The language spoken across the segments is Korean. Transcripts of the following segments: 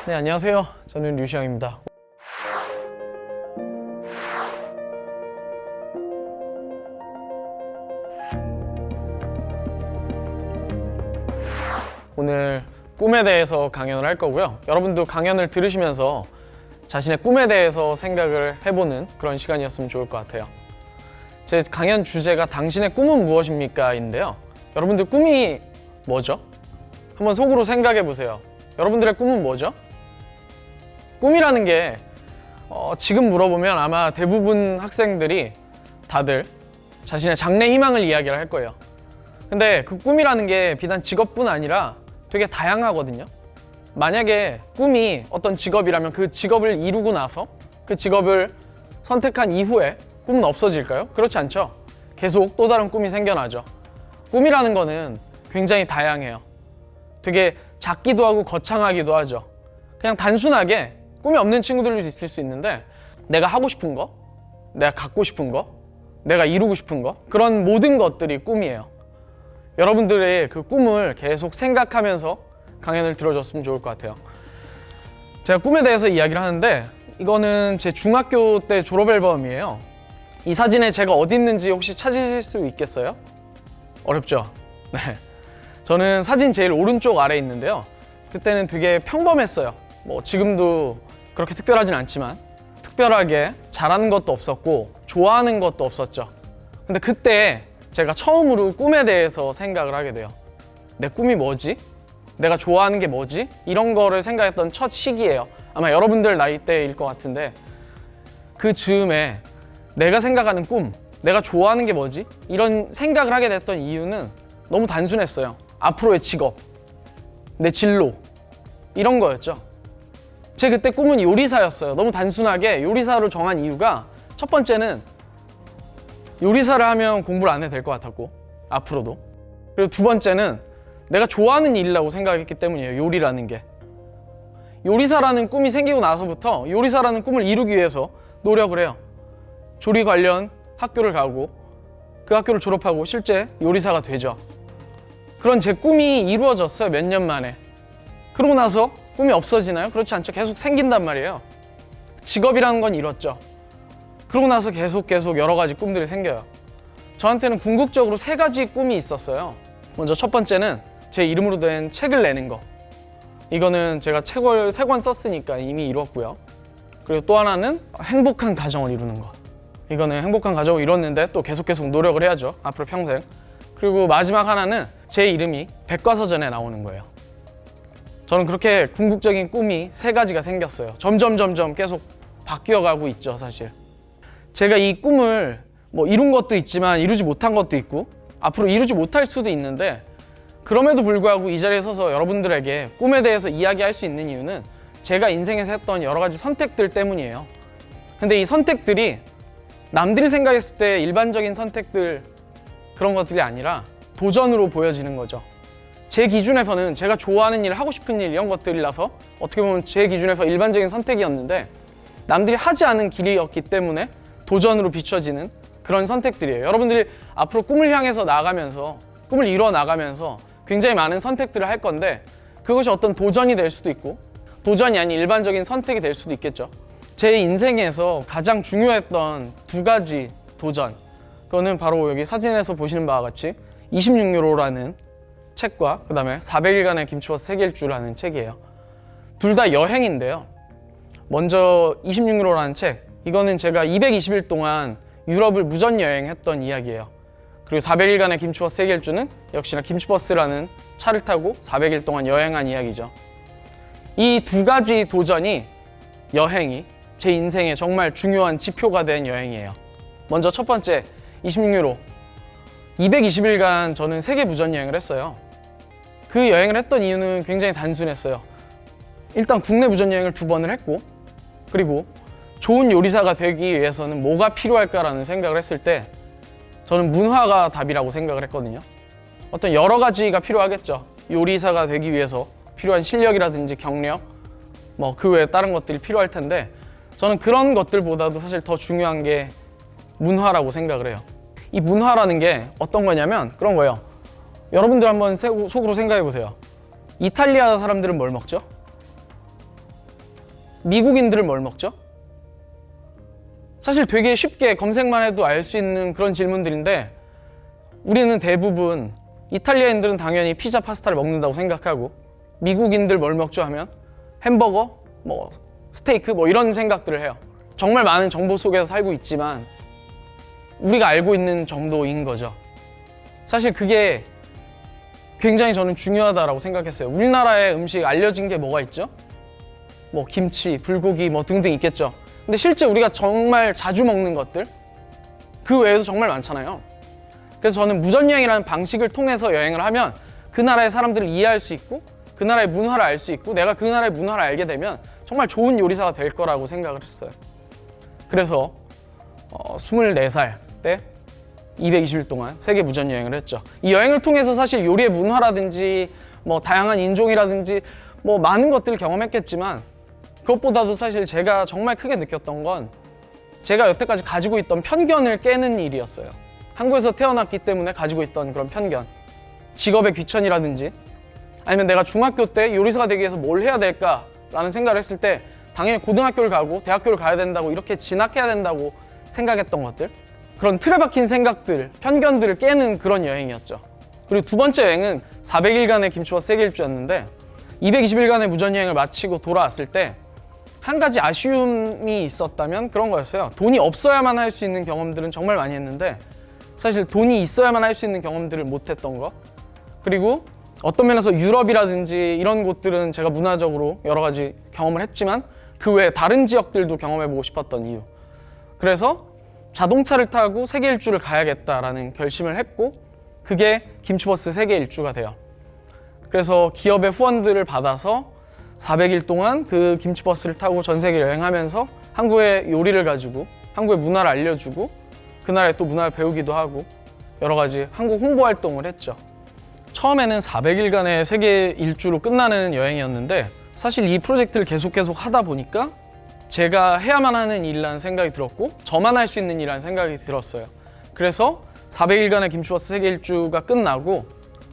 네, 안녕하세요. 저는 류시영입니다. 오늘 꿈에 대해서 강연을 할 거고요. 여러분도 강연을 들으시면서 자신의 꿈에 대해서 생각을 해보는 그런 시간이었으면 좋을 것 같아요. 제 강연 주제가 당신의 꿈은 무엇입니까? 인데요. 여러분들 꿈이 뭐죠? 한번 속으로 생각해 보세요. 여러분들의 꿈은 뭐죠? 꿈이라는 게 지금 물어보면 아마 대부분 학생들이 다들 자신의 장래 희망을 이야기를 할 거예요. 근데 그 꿈이라는 게 비단 직업뿐 아니라 되게 다양하거든요. 만약에 꿈이 어떤 직업이라면 그 직업을 이루고 나서 그 직업을 선택한 이후에 꿈은 없어질까요? 그렇지 않죠. 계속 또 다른 꿈이 생겨나죠. 꿈이라는 거는 굉장히 다양해요. 되게 작기도 하고 거창하기도 하죠. 그냥 단순하게 꿈이 없는 친구들도 있을 수 있는데 내가 하고 싶은 거, 내가 갖고 싶은 거, 내가 이루고 싶은 거, 그런 모든 것들이 꿈이에요. 여러분들의 그 꿈을 계속 생각하면서 강연을 들어줬으면 좋을 것 같아요. 제가 꿈에 대해서 이야기를 하는데 이거는 제 중학교 때 졸업 앨범이에요. 이 사진에 제가 어디 있는지 혹시 찾으실 수 있겠어요? 어렵죠? 네. 저는 사진 제일 오른쪽 아래에 있는데요. 그때는 되게 평범했어요. 지금도 그렇게 특별하진 않지만 특별하게 잘하는 것도 없었고 좋아하는 것도 없었죠. 근데 그때 제가 처음으로 꿈에 대해서 생각을 하게 돼요. 내 꿈이 뭐지? 내가 좋아하는 게 뭐지? 이런 거를 생각했던 첫 시기예요. 아마 여러분들 나이대일 것 같은데 그 즈음에 내가 생각하는 꿈, 내가 좋아하는 게 뭐지? 이런 생각을 하게 됐던 이유는 너무 단순했어요. 앞으로의 직업, 내 진로, 이런 거였죠. 제 그때 꿈은 요리사였어요. 너무 단순하게 요리사로 정한 이유가 첫 번째는 요리사를 하면 공부를 안 해도 될 것 같았고 앞으로도. 그리고 두 번째는 내가 좋아하는 일이라고 생각했기 때문이에요. 요리라는 게. 요리사라는 꿈이 생기고 나서부터 요리사라는 꿈을 이루기 위해서 노력을 해요. 조리 관련 학교를 가고 그 학교를 졸업하고 실제 요리사가 되죠. 그런 제 꿈이 이루어졌어요. 몇 년 만에. 그러고 나서 꿈이 없어지나요? 그렇지 않죠. 계속 생긴단 말이에요. 직업이라는 건 이뤘죠. 그러고 나서 계속 여러 가지 꿈들이 생겨요. 저한테는 궁극적으로 3가지 꿈이 있었어요. 먼저 첫 번째는 제 이름으로 된 책을 내는 거. 이거는 제가 책을 3권 썼으니까 이미 이뤘고요. 그리고 또 하나는 행복한 가정을 이루는 거. 이거는 행복한 가정을 이뤘는데 또 계속 노력을 해야죠. 앞으로 평생. 그리고 마지막 하나는 제 이름이 백과사전에 나오는 거예요. 저는 그렇게 궁극적인 꿈이 3가지가 생겼어요. 점점 계속 바뀌어가고 있죠, 사실. 제가 이 꿈을 이룬 것도 있지만 이루지 못한 것도 있고 앞으로 이루지 못할 수도 있는데 그럼에도 불구하고 이 자리에 서서 여러분들에게 꿈에 대해서 이야기할 수 있는 이유는 제가 인생에서 했던 여러 가지 선택들 때문이에요. 근데 이 선택들이 남들이 생각했을 때 일반적인 선택들 그런 것들이 아니라 도전으로 보여지는 거죠. 제 기준에서는 제가 좋아하는 일, 하고 싶은 일 이런 것들이라서 어떻게 보면 제 기준에서 일반적인 선택이었는데 남들이 하지 않은 길이었기 때문에 도전으로 비춰지는 그런 선택들이에요. 여러분들이 앞으로 꿈을 향해서 나가면서 꿈을 이뤄 나가면서 굉장히 많은 선택들을 할 건데 그것이 어떤 도전이 될 수도 있고 도전이 아닌 일반적인 선택이 될 수도 있겠죠. 제 인생에서 가장 중요했던 2가지 도전, 그거는 바로 여기 사진에서 보시는 바와 같이 26유로라는 책과 그 다음에 400일간의 김치버스 세계 일주라는 책이에요. 둘 다 여행인데요. 먼저 26유로라는 책, 이거는 제가 220일 동안 유럽을 무전 여행했던 이야기예요. 그리고 400일간의 김치버스 세계 일주는 역시나 김치버스라는 차를 타고 400일 동안 여행한 이야기죠. 이 2가지 도전이, 여행이 제 인생에 정말 중요한 지표가 된 여행이에요. 먼저 첫 번째 26유로 220일간 저는 세계 무전 여행을 했어요. 그 여행을 했던 이유는 굉장히 단순했어요. 일단 국내 무전 여행을 2번을 했고 그리고 좋은 요리사가 되기 위해서는 뭐가 필요할까라는 생각을 했을 때 저는 문화가 답이라고 생각을 했거든요. 어떤 여러 가지가 필요하겠죠. 요리사가 되기 위해서 필요한 실력이라든지 경력, 그 외에 다른 것들이 필요할 텐데 저는 그런 것들보다도 사실 더 중요한 게 문화라고 생각을 해요. 이 문화라는 게 어떤 거냐면 그런 거예요. 여러분들 한번 속으로 생각해 보세요. 이탈리아 사람들은 뭘 먹죠? 미국인들은 뭘 먹죠? 사실 되게 쉽게 검색만 해도 알 수 있는 그런 질문들인데 우리는 대부분 이탈리아인들은 당연히 피자, 파스타를 먹는다고 생각하고 미국인들 뭘 먹죠 하면 햄버거, 뭐 스테이크 뭐 이런 생각들을 해요. 정말 많은 정보 속에서 살고 있지만 우리가 알고 있는 정도인 거죠. 사실 그게 굉장히 저는 중요하다고 생각했어요. 우리나라의 음식 알려진 게 뭐가 있죠? 뭐 김치, 불고기 뭐 등등 있겠죠. 근데 실제 우리가 정말 자주 먹는 것들 그 외에도 정말 많잖아요. 그래서 저는 무전여행이라는 방식을 통해서 여행을 하면 그 나라의 사람들을 이해할 수 있고 그 나라의 문화를 알 수 있고 내가 그 나라의 문화를 알게 되면 정말 좋은 요리사가 될 거라고 생각을 했어요. 그래서 24살 때 220일 동안 세계 무전여행을 했죠. 이 여행을 통해서 사실 요리의 문화라든지 뭐 다양한 인종이라든지 뭐 많은 것들을 경험했겠지만 그것보다도 사실 제가 정말 크게 느꼈던 건 제가 여태까지 가지고 있던 편견을 깨는 일이었어요. 한국에서 태어났기 때문에 가지고 있던 그런 편견, 직업의 귀천이라든지 아니면 내가 중학교 때 요리사가 되기 위해서 뭘 해야 될까라는 생각을 했을 때 당연히 고등학교를 가고 대학교를 가야 된다고 이렇게 진학해야 된다고 생각했던 것들, 그런 틀에 박힌 생각들, 편견들을 깨는 그런 여행이었죠. 그리고 두 번째 여행은 400일간의 김치버스 세계 일주였는데 220일간의 무전여행을 마치고 돌아왔을 때 한 가지 아쉬움이 있었다면 그런 거였어요. 돈이 없어야만 할 수 있는 경험들은 정말 많이 했는데 사실 돈이 있어야만 할 수 있는 경험들을 못했던 거, 그리고 어떤 면에서 유럽이라든지 이런 곳들은 제가 문화적으로 여러 가지 경험을 했지만 그 외에 다른 지역들도 경험해보고 싶었던 이유, 그래서 자동차를 타고 세계 일주를 가야겠다라는 결심을 했고 그게 김치버스 세계 일주가 돼요. 그래서 기업의 후원들을 받아서 400일 동안 그 김치버스를 타고 전 세계 여행하면서 한국의 요리를 가지고 한국의 문화를 알려주고 그 나라의 또 문화를 배우기도 하고 여러 가지 한국 홍보 활동을 했죠. 처음에는 400일간의 세계 일주로 끝나는 여행이었는데 사실 이 프로젝트를 계속 하다 보니까 제가 해야만 하는 일이라는 생각이 들었고 저만 할 수 있는 일이라는 생각이 들었어요. 그래서 400일간의 김치버스 세계 일주가 끝나고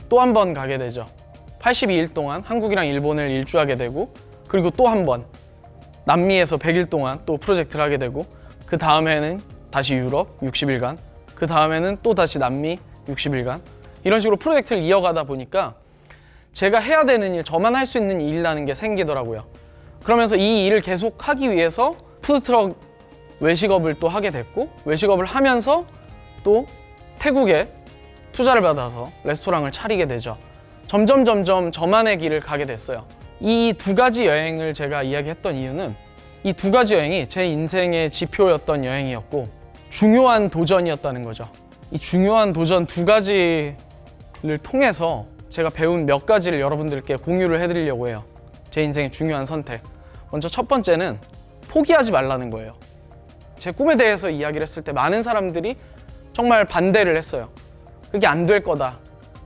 또 한 번 가게 되죠. 82일 동안 한국이랑 일본을 일주하게 되고 그리고 또 한 번 남미에서 100일 동안 또 프로젝트를 하게 되고 그 다음에는 다시 유럽 60일간, 그 다음에는 또 다시 남미 60일간 이런 식으로 프로젝트를 이어가다 보니까 제가 해야 되는 일, 저만 할 수 있는 일이라는 게 생기더라고요. 그러면서 이 일을 계속 하기 위해서 푸드트럭 외식업을 또 하게 됐고 외식업을 하면서 또 태국에 투자를 받아서 레스토랑을 차리게 되죠. 점점 저만의 길을 가게 됐어요. 이 두 가지 여행을 제가 이야기했던 이유는 이 두 가지 여행이 제 인생의 지표였던 여행이었고 중요한 도전이었다는 거죠. 이 중요한 도전 두 가지를 통해서 제가 배운 몇 가지를 여러분들께 공유를 해드리려고 해요. 제 인생의 중요한 선택. 먼저 첫 번째는 포기하지 말라는 거예요. 제 꿈에 대해서 이야기를 했을 때 많은 사람들이 정말 반대를 했어요. 그게 안 될 거다,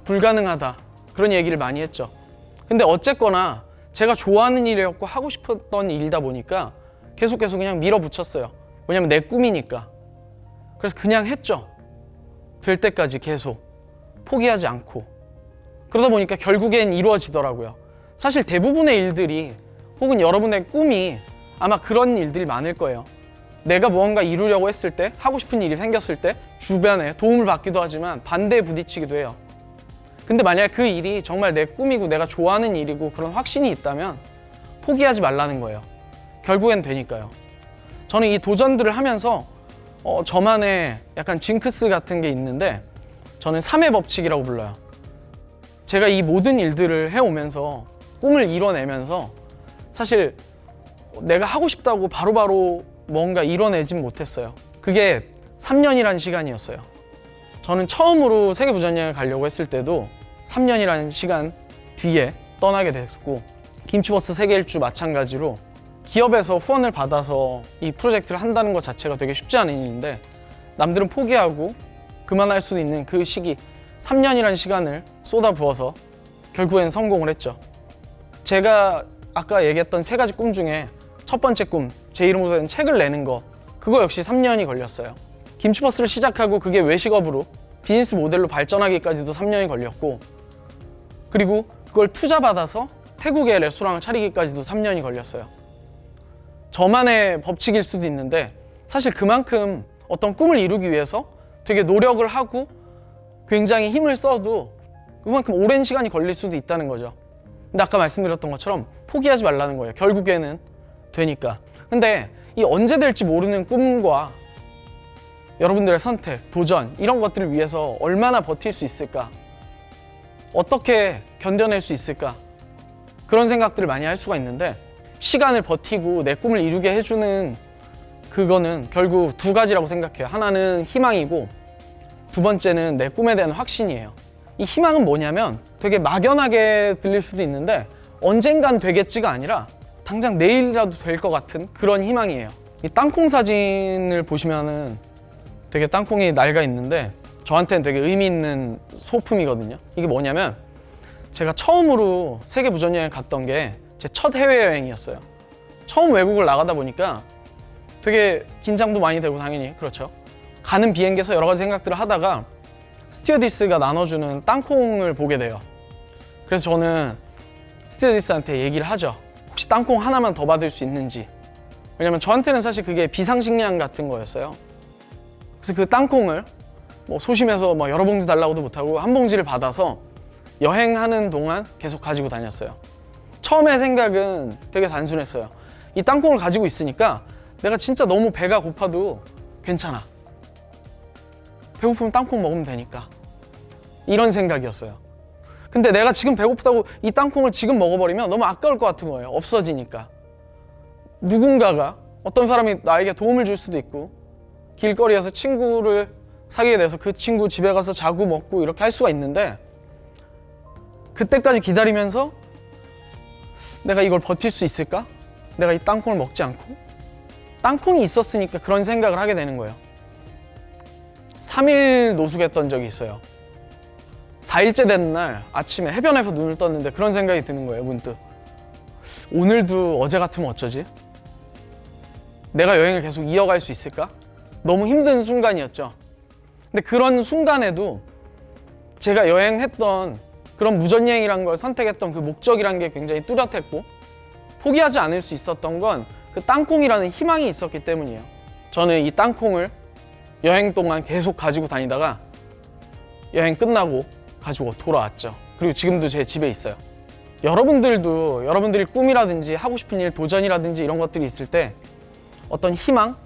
불가능하다 그런 얘기를 많이 했죠. 근데 어쨌거나 제가 좋아하는 일이었고 하고 싶었던 일이다 보니까 계속 그냥 밀어붙였어요. 왜냐면 내 꿈이니까. 그래서 그냥 했죠. 될 때까지 계속 포기하지 않고. 그러다 보니까 결국엔 이루어지더라고요. 사실 대부분의 일들이 혹은 여러분의 꿈이 아마 그런 일들이 많을 거예요. 내가 무언가 이루려고 했을 때, 하고 싶은 일이 생겼을 때 주변에 도움을 받기도 하지만 반대에 부딪히기도 해요. 근데 만약에 그 일이 정말 내 꿈이고 내가 좋아하는 일이고 그런 확신이 있다면 포기하지 말라는 거예요. 결국엔 되니까요. 저는 이 도전들을 하면서 저만의 약간 징크스 같은 게 있는데 저는 3의 법칙이라고 불러요. 제가 이 모든 일들을 해오면서 꿈을 이뤄내면서 사실 내가 하고 싶다고 바로바로 뭔가 이뤄내진 못했어요. 그게 3년이라는 시간이었어요. 저는 처음으로 세계 무전여행을 가려고 했을 때도 3년이라는 시간 뒤에 떠나게 됐고 김치버스 세계 일주 마찬가지로 기업에서 후원을 받아서 이 프로젝트를 한다는 것 자체가 되게 쉽지 않은 일인데 남들은 포기하고 그만할 수 있는 그 시기 3년이라는 시간을 쏟아부어서 결국엔 성공을 했죠. 제가 아까 얘기했던 세 가지 꿈 중에 첫 번째 꿈, 제 이름으로 된 책을 내는 거, 그거 역시 3년이 걸렸어요. 김치버스를 시작하고 그게 외식업으로 비즈니스 모델로 발전하기까지도 3년이 걸렸고 그리고 그걸 투자받아서 태국의 레스토랑을 차리기까지도 3년이 걸렸어요. 저만의 법칙일 수도 있는데 사실 그만큼 어떤 꿈을 이루기 위해서 되게 노력을 하고 굉장히 힘을 써도 그만큼 오랜 시간이 걸릴 수도 있다는 거죠. 근데 아까 말씀드렸던 것처럼 포기하지 말라는 거예요. 결국에는 되니까. 근데 이 언제 될지 모르는 꿈과 여러분들의 선택, 도전 이런 것들을 위해서 얼마나 버틸 수 있을까? 어떻게 견뎌낼 수 있을까? 그런 생각들을 많이 할 수가 있는데 시간을 버티고 내 꿈을 이루게 해주는 그거는 결국 두 가지라고 생각해요. 하나는 희망이고 두 번째는 내 꿈에 대한 확신이에요. 이 희망은 뭐냐면 되게 막연하게 들릴 수도 있는데 언젠간 되겠지가 아니라 당장 내일이라도 될 것 같은 그런 희망이에요. 이 땅콩 사진을 보시면은 되게 땅콩이 낡아 있는데 저한테는 되게 의미 있는 소품이거든요. 이게 뭐냐면 제가 처음으로 세계 무전여행 갔던 게 제 첫 해외여행이었어요. 처음 외국을 나가다 보니까 되게 긴장도 많이 되고 당연히 그렇죠. 가는 비행기에서 여러 가지 생각들을 하다가 스튜어디스가 나눠주는 땅콩을 보게 돼요. 그래서 저는 스튜어디스한테 얘기를 하죠. 혹시 땅콩 하나만 더 받을 수 있는지. 왜냐면 저한테는 사실 그게 비상식량 같은 거였어요. 그래서 그 땅콩을 뭐 소심해서 막 여러 봉지 달라고도 못하고 한 봉지를 받아서 여행하는 동안 계속 가지고 다녔어요. 처음에 생각은 되게 단순했어요. 이 땅콩을 가지고 있으니까 내가 진짜 너무 배가 고파도 괜찮아. 배고프면 땅콩 먹으면 되니까. 이런 생각이었어요. 근데 내가 지금 배고프다고 이 땅콩을 지금 먹어버리면 너무 아까울 것 같은 거예요. 없어지니까. 누군가가 어떤 사람이 나에게 도움을 줄 수도 있고 길거리에서 친구를 사귀게 돼서 그 친구 집에 가서 자고 먹고 이렇게 할 수가 있는데 그때까지 기다리면서 내가 이걸 버틸 수 있을까? 내가 이 땅콩을 먹지 않고? 땅콩이 있었으니까 그런 생각을 하게 되는 거예요. 3일 노숙했던 적이 있어요. 4일째 된 날 아침에 해변에서 눈을 떴는데 그런 생각이 드는 거예요, 문득. 오늘도 어제 같으면 어쩌지? 내가 여행을 계속 이어갈 수 있을까? 너무 힘든 순간이었죠. 근데 그런 순간에도 제가 여행했던 그런 무전여행이란 걸 선택했던 그 목적이란 게 굉장히 뚜렷했고 포기하지 않을 수 있었던 건 그 땅콩이라는 희망이 있었기 때문이에요. 저는 이 땅콩을 여행 동안 계속 가지고 다니다가 여행 끝나고 가지고 돌아왔죠. 그리고 지금도 제 집에 있어요. 여러분들도 여러분들이 꿈이라든지 하고 싶은 일, 도전이라든지 이런 것들이 있을 때 어떤 희망?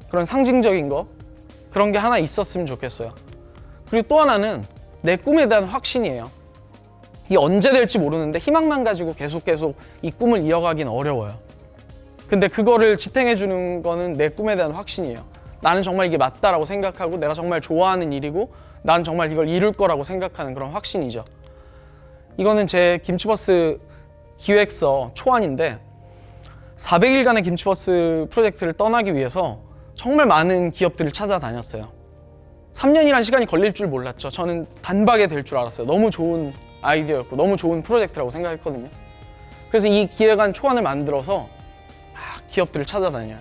그런 상징적인 거? 그런 게 하나 있었으면 좋겠어요. 그리고 또 하나는 내 꿈에 대한 확신이에요. 이게 언제 될지 모르는데 희망만 가지고 계속 이 꿈을 이어가긴 어려워요. 근데 그거를 지탱해 주는 거는 내 꿈에 대한 확신이에요. 나는 정말 이게 맞다라고 생각하고 내가 정말 좋아하는 일이고 나는 정말 이걸 이룰 거라고 생각하는 그런 확신이죠. 이거는 제 김치버스 기획서 초안인데 400일간의 김치버스 프로젝트를 떠나기 위해서 정말 많은 기업들을 찾아다녔어요. 3년이란 시간이 걸릴 줄 몰랐죠. 저는 단박에 될 줄 알았어요. 너무 좋은 아이디어였고 너무 좋은 프로젝트라고 생각했거든요. 그래서 이 기획안 초안을 만들어서 막 기업들을 찾아다녀요.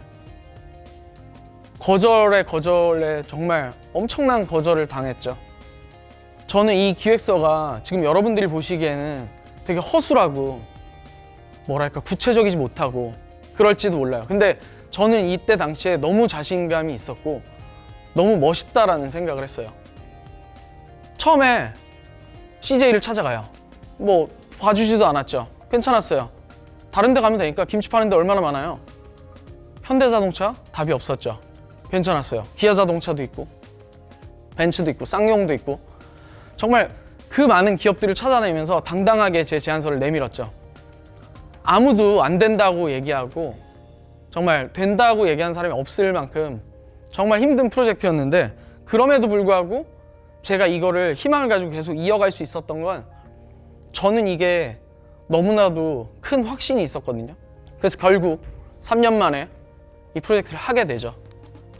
거절에 정말 엄청난 거절을 당했죠. 저는 이 기획서가 지금 여러분들이 보시기에는 되게 허술하고 뭐랄까 구체적이지 못하고 그럴지도 몰라요. 근데 저는 이때 당시에 너무 자신감이 있었고 너무 멋있다라는 생각을 했어요. 처음에 CJ를 찾아가요. 뭐 봐주지도 않았죠. 괜찮았어요. 다른 데 가면 되니까 김치 파는 데 얼마나 많아요. 현대자동차? 답이 없었죠. 괜찮았어요. 기아자동차도 있고 벤츠도 있고 쌍용도 있고 정말 그 많은 기업들을 찾아다니면서 당당하게 제 제안서를 내밀었죠. 아무도 안 된다고 얘기하고 정말 된다고 얘기한 사람이 없을 만큼 정말 힘든 프로젝트였는데 그럼에도 불구하고 제가 이거를 희망을 가지고 계속 이어갈 수 있었던 건 저는 이게 너무나도 큰 확신이 있었거든요. 그래서 결국 3년 만에 이 프로젝트를 하게 되죠.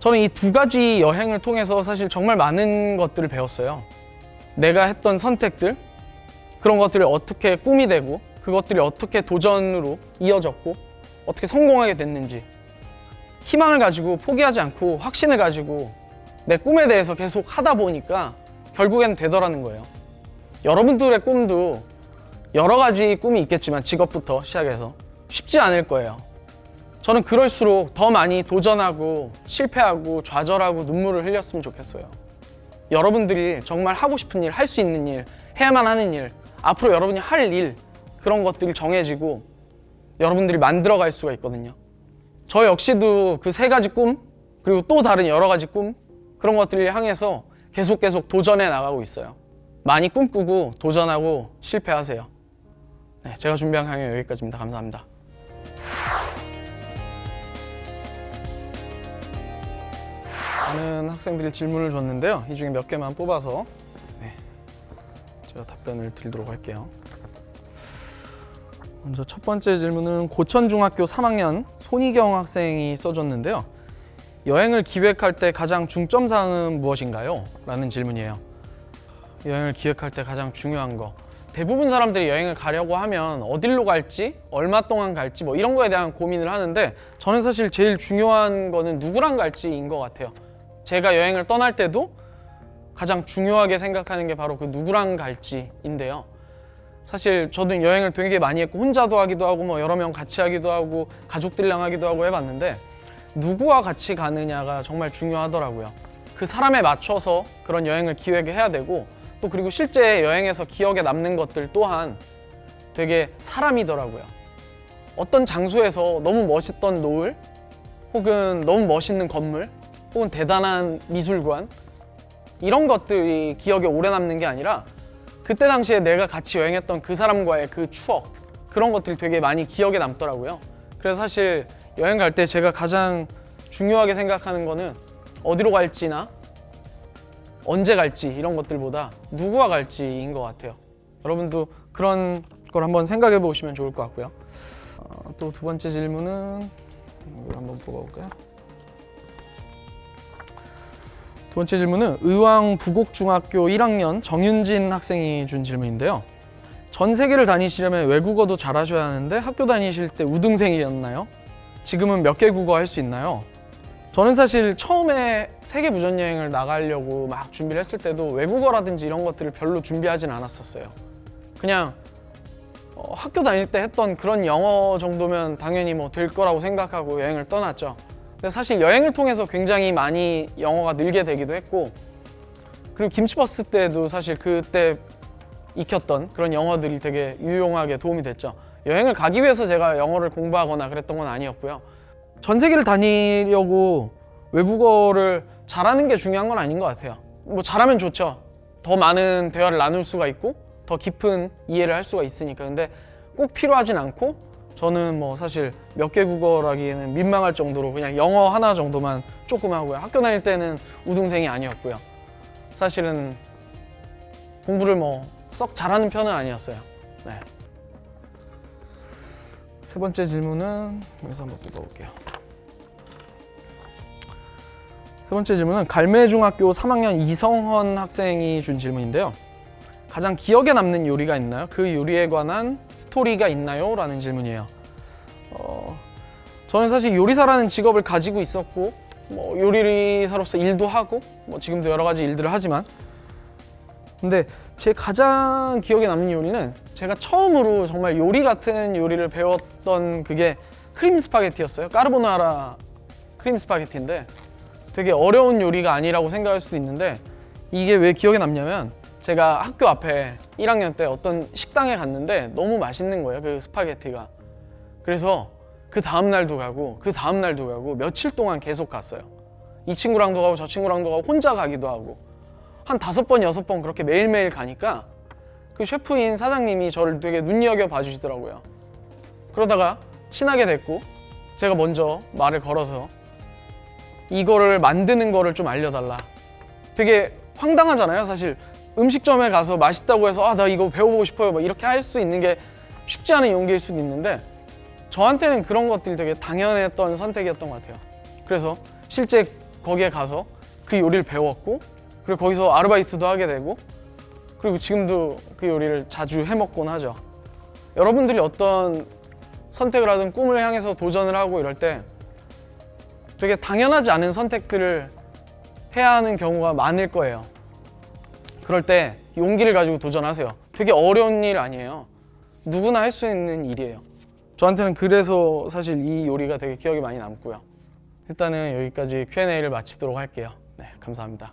저는 이 두 가지 여행을 통해서 사실 정말 많은 것들을 배웠어요. 내가 했던 선택들, 그런 것들이 어떻게 꿈이 되고 그것들이 어떻게 도전으로 이어졌고 어떻게 성공하게 됐는지 희망을 가지고 포기하지 않고 확신을 가지고 내 꿈에 대해서 계속 하다 보니까 결국엔 되더라는 거예요. 여러분들의 꿈도 여러 가지 꿈이 있겠지만 직업부터 시작해서 쉽지 않을 거예요. 저는 그럴수록 더 많이 도전하고 실패하고 좌절하고 눈물을 흘렸으면 좋겠어요. 여러분들이 정말 하고 싶은 일, 할 수 있는 일, 해야만 하는 일, 앞으로 여러분이 할 일, 그런 것들이 정해지고 여러분들이 만들어갈 수가 있거든요. 저 역시도 그 3가지 꿈, 그리고 또 다른 여러 가지 꿈, 그런 것들을 향해서 계속 도전해 나가고 있어요. 많이 꿈꾸고 도전하고 실패하세요. 네, 제가 준비한 강연 여기까지입니다. 감사합니다. 많은 학생들이 질문을 줬는데요. 이 중에 몇 개만 뽑아서 제가 답변을 드리도록 할게요. 먼저 첫 번째 질문은 고천중학교 3학년 손희경 학생이 써줬는데요. 여행을 기획할 때 가장 중점사항은 무엇인가요? 라는 질문이에요. 여행을 기획할 때 가장 중요한 거, 대부분 사람들이 여행을 가려고 하면 어디로 갈지, 얼마 동안 갈지 뭐 이런 거에 대한 고민을 하는데, 저는 사실 제일 중요한 거는 누구랑 갈지인 것 같아요. 제가 여행을 떠날 때도 가장 중요하게 생각하는 게 바로 그 누구랑 갈지인데요. 사실 저도 여행을 되게 많이 했고 혼자도 하기도 하고 뭐 여러 명 같이 하기도 하고 가족들이랑 하기도 하고 해봤는데, 누구와 같이 가느냐가 정말 중요하더라고요. 그 사람에 맞춰서 그런 여행을 기획해야 되고, 또 그리고 실제 여행에서 기억에 남는 것들 또한 되게 사람이더라고요. 어떤 장소에서 너무 멋있던 노을, 혹은 너무 멋있는 건물, 혹은 대단한 미술관, 이런 것들이 기억에 오래 남는 게 아니라 그때 당시에 내가 같이 여행했던 그 사람과의 그 추억, 그런 것들이 되게 많이 기억에 남더라고요. 그래서 사실 여행 갈 때 제가 가장 중요하게 생각하는 거는 어디로 갈지나 언제 갈지 이런 것들보다 누구와 갈지인 것 같아요. 여러분도 그런 걸 한번 생각해 보시면 좋을 것 같고요. 또 두 번째 질문은 이걸 한번 뽑아볼까요? 두 번째 질문은 의왕 부곡중학교 1학년 정윤진 학생이 준 질문인데요. 전 세계를 다니시려면 외국어도 잘하셔야 하는데 학교 다니실 때 우등생이었나요? 지금은 몇 개 국어 할 수 있나요? 저는 사실 처음에 세계 무전 여행을 나가려고 막 준비를 했을 때도 외국어라든지 이런 것들을 별로 준비하진 않았었어요. 그냥 학교 다닐 때 했던 그런 영어 정도면 당연히 뭐 될 거라고 생각하고 여행을 떠났죠. 근데 사실 여행을 통해서 굉장히 많이 영어가 늘게 되기도 했고, 그리고 김치버스 때도 사실 그때 익혔던 그런 영어들이 되게 유용하게 도움이 됐죠. 여행을 가기 위해서 제가 영어를 공부하거나 그랬던 건 아니었고요. 전 세계를 다니려고 외국어를 잘하는 게 중요한 건 아닌 것 같아요. 뭐 잘하면 좋죠. 더 많은 대화를 나눌 수가 있고 더 깊은 이해를 할 수가 있으니까. 근데 꼭 필요하진 않고, 저는 뭐 사실 몇 개 국어라기에는 민망할 정도로 그냥 영어 하나 정도만 조금 하고요. 학교 다닐 때는 우등생이 아니었고요. 사실은 공부를 뭐 썩 잘하는 편은 아니었어요. 네. 세 번째 질문은 여기서 한번 뽑아볼게요. 세 번째 질문은 갈매중학교 3학년 이성헌 학생이 준 질문인데요. 가장 기억에 남는 요리가 있나요? 그 요리에 관한 스토리가 있나요? 라는 질문이에요. 저는 사실 요리사라는 직업을 가지고 있었고, 뭐 요리사로서 일도 하고, 뭐 지금도 여러 가지 일들을 하지만, 근데 제 가장 기억에 남는 요리는 제가 처음으로 정말 요리 같은 요리를 배웠던 그게 크림 스파게티였어요. 까르보나라 크림 스파게티인데 되게 어려운 요리가 아니라고 생각할 수도 있는데, 이게 왜 기억에 남냐면, 제가 학교 앞에 1학년 때 어떤 식당에 갔는데 너무 맛있는 거예요, 그 스파게티가. 그래서 그 다음날도 가고 그 다음날도 가고 며칠 동안 계속 갔어요. 이 친구랑도 가고 저 친구랑도 가고 혼자 가기도 하고 한 5번, 6번 그렇게 매일매일 가니까 그 셰프인 사장님이 저를 되게 눈여겨 봐주시더라고요. 그러다가 친하게 됐고, 제가 먼저 말을 걸어서 이거를 만드는 거를 좀 알려달라. 되게 황당하잖아요. 사실 음식점에 가서 맛있다고 해서 나 이거 배워보고 싶어요 막 이렇게 할 수 있는 게 쉽지 않은 용기일 수도 있는데, 저한테는 그런 것들이 되게 당연했던 선택이었던 것 같아요. 그래서 실제 거기에 가서 그 요리를 배웠고, 그리고 거기서 아르바이트도 하게 되고, 그리고 지금도 그 요리를 자주 해먹곤 하죠. 여러분들이 어떤 선택을 하든 꿈을 향해서 도전을 하고 이럴 때 되게 당연하지 않은 선택들을 해야 하는 경우가 많을 거예요. 그럴 때 용기를 가지고 도전하세요. 되게 어려운 일 아니에요. 누구나 할 수 있는 일이에요. 저한테는 그래서 사실 이 요리가 되게 기억에 많이 남고요. 일단은 여기까지 Q&A를 마치도록 할게요. 네, 감사합니다.